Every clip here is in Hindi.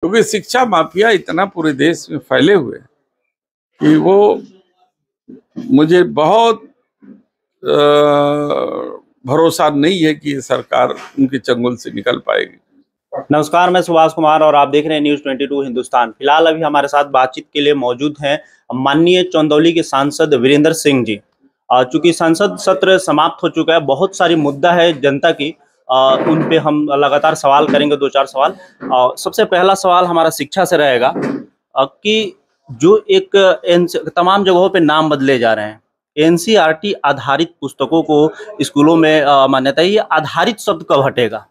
क्योंकि शिक्षा माफिया इतना पूरे देश में फैले हुए हैं कि वो मुझे बहुत भरोसा नहीं है कि ये सरकार उनके चंगुल से निकल पाएगी। नमस्कार, मैं सुभाष कुमार और आप देख रहे हैं न्यूज़ 22 हिंदुस्तान। फिलहाल अभी हमारे साथ बातचीत के लिए मौजूद हैं माननीय चंदौली के सांसद वीरेंद्र सिंह जी। चूंकि संसद सत्र समाप्त हो चुका है, बहुत सारी मुद्दा है जनता की, उन पे हम लगातार सवाल करेंगे, 2-4 सवाल। सबसे पहला सवाल हमारा शिक्षा से रहेगा कि जो एक तमाम जगहों पे नाम बदले जा रहे हैं, एनसीईआरटी आधारित पुस्तकों को स्कूलों में मान्यता, ये आधारित शब्द कब हटेगा?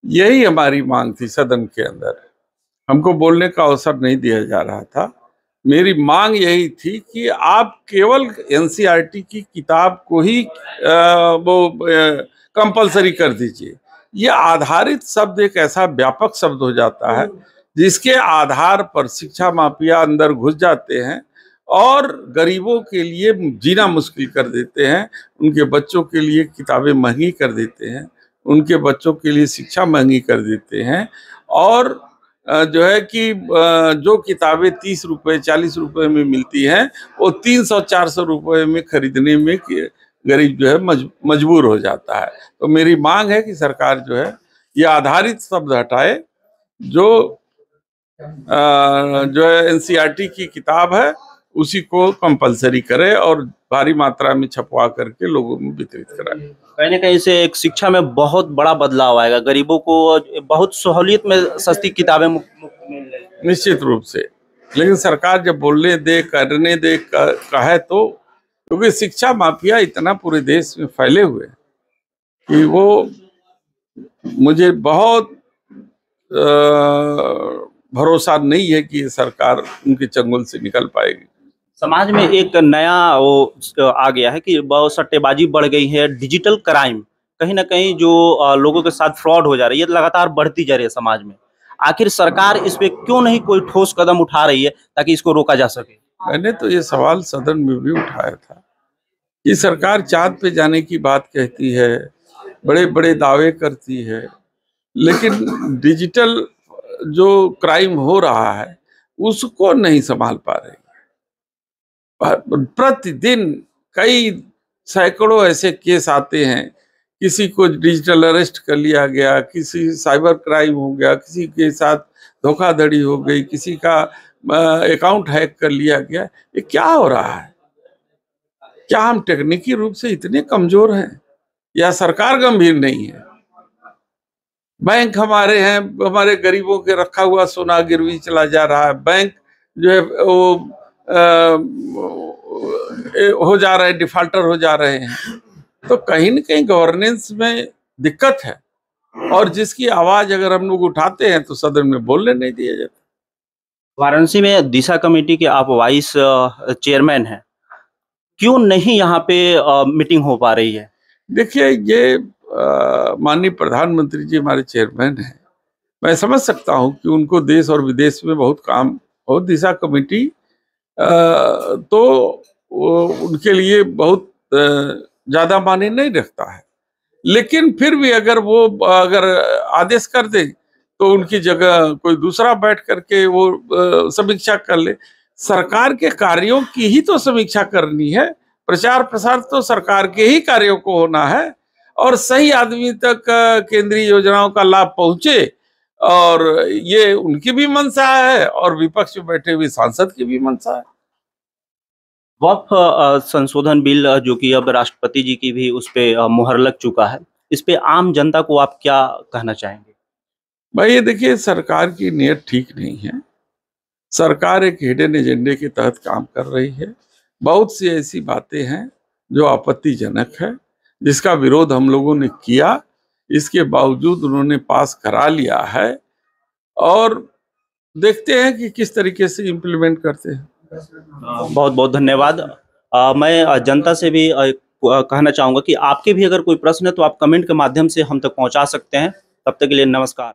यही हमारी मांग थी सदन के अंदर। हमको बोलने का अवसर नहीं दिया जा रहा था। मेरी मांग यही थी कि आप केवल एनसीईआरटी की किताब को ही कंपलसरी कर दीजिए। ये आधारित शब्द एक ऐसा व्यापक शब्द हो जाता है जिसके आधार पर शिक्षा माफिया अंदर घुस जाते हैं और गरीबों के लिए जीना मुश्किल कर देते हैं, उनके बच्चों के लिए किताबें महंगी कर देते हैं, उनके बच्चों के लिए शिक्षा महंगी कर देते हैं। और जो है कि जो किताबें 30 रुपये 40 रुपये में मिलती हैं वो 300-400 रुपये में खरीदने में गरीब जो है मजबूर हो जाता है। तो मेरी मांग है कि सरकार जो है ये आधारित शब्द हटाए, जो है एनसीईआरटी की किताब है उसी को कंपलसरी करे और भारी मात्रा में छपवा करके लोगों में वितरित कराए। कहीं ना कहीं से एक शिक्षा में बहुत बड़ा बदलाव आएगा, गरीबों को बहुत सहूलियत में सस्ती किताबें निश्चित रूप से। लेकिन सरकार जब बोलने दे, करने दे, कहे तो, क्योंकि शिक्षा माफिया इतना पूरे देश में फैले हुए हैं कि वो मुझे बहुत भरोसा नहीं है कि ये सरकार उनके चंगुल से निकल पाएगी। समाज में एक नया वो आ गया है कि बहुत सट्टेबाजी बढ़ गई है, डिजिटल क्राइम कहीं ना कहीं जो लोगों के साथ फ्रॉड हो जा रही है, लगातार बढ़ती जा रही है समाज में। आखिर सरकार इस पे क्यों नहीं कोई ठोस कदम उठा रही है ताकि इसको रोका जा सके? मैंने तो ये सवाल सदन में भी उठाया था कि सरकार चांद पे जाने की बात कहती है, बड़े बड़े दावे करती है, लेकिन डिजिटल जो क्राइम हो रहा है उसको नहीं संभाल पा रही। प्रतिदिन कई सैकड़ों ऐसे केस आते हैं, किसी को डिजिटल अरेस्ट कर लिया गया, किसी साइबर क्राइम हो गया, किसी के साथ धोखाधड़ी हो गई, किसी का अकाउंट हैक कर लिया गया। ये क्या हो रहा है? क्या हम तकनीकी रूप से इतने कमजोर हैं या सरकार गंभीर नहीं है? बैंक हमारे हैं, हमारे गरीबों के रखा हुआ सोना गिरवी चला जा रहा है, बैंक जो है वो हो जा रहे हैं, डिफॉल्टर हो जा रहे हैं। तो कहीं न कहीं गवर्नेंस में दिक्कत है और जिसकी आवाज अगर हम लोग उठाते हैं तो सदन में बोलने नहीं दिया जाता। वाराणसी में दिशा कमेटी के आप वाइस चेयरमैन हैं, क्यों नहीं यहाँ पे मीटिंग हो पा रही है? देखिए, ये माननीय प्रधानमंत्री जी हमारे चेयरमैन हैं। मैं समझ सकता हूँ कि उनको देश और विदेश में बहुत काम हो। दिशा कमेटी तो उनके लिए बहुत ज्यादा मायने नहीं रखता है, लेकिन फिर भी अगर वो आदेश कर दे तो उनकी जगह कोई दूसरा बैठ करके वो समीक्षा कर ले। सरकार के कार्यों की ही तो समीक्षा करनी है, प्रचार प्रसार तो सरकार के ही कार्यों को होना है और सही आदमी तक केंद्रीय योजनाओं का लाभ पहुंचे, और ये उनकी भी मंशा है और विपक्ष में बैठे हुए सांसद की भी मंशा है। वक्फ संशोधन बिल जो कि अब राष्ट्रपति जी की भी उस पे मुहर लग चुका है, इस पे आम जनता को आप क्या कहना चाहेंगे? भाई ये देखिए, सरकार की नीयत ठीक नहीं है। सरकार एक हिडन एजेंडे के तहत काम कर रही है। बहुत सी ऐसी बातें हैं जो आपत्तिजनक है, जिसका विरोध हम लोगों ने किया, इसके बावजूद उन्होंने पास करा लिया है और देखते हैं कि किस तरीके से इम्प्लीमेंट करते हैं। बहुत बहुत धन्यवाद। मैं जनता से भी कहना चाहूँगा कि आपके भी अगर कोई प्रश्न है तो आप कमेंट के माध्यम से हम तक पहुँचा सकते हैं। तब तक के लिए नमस्कार।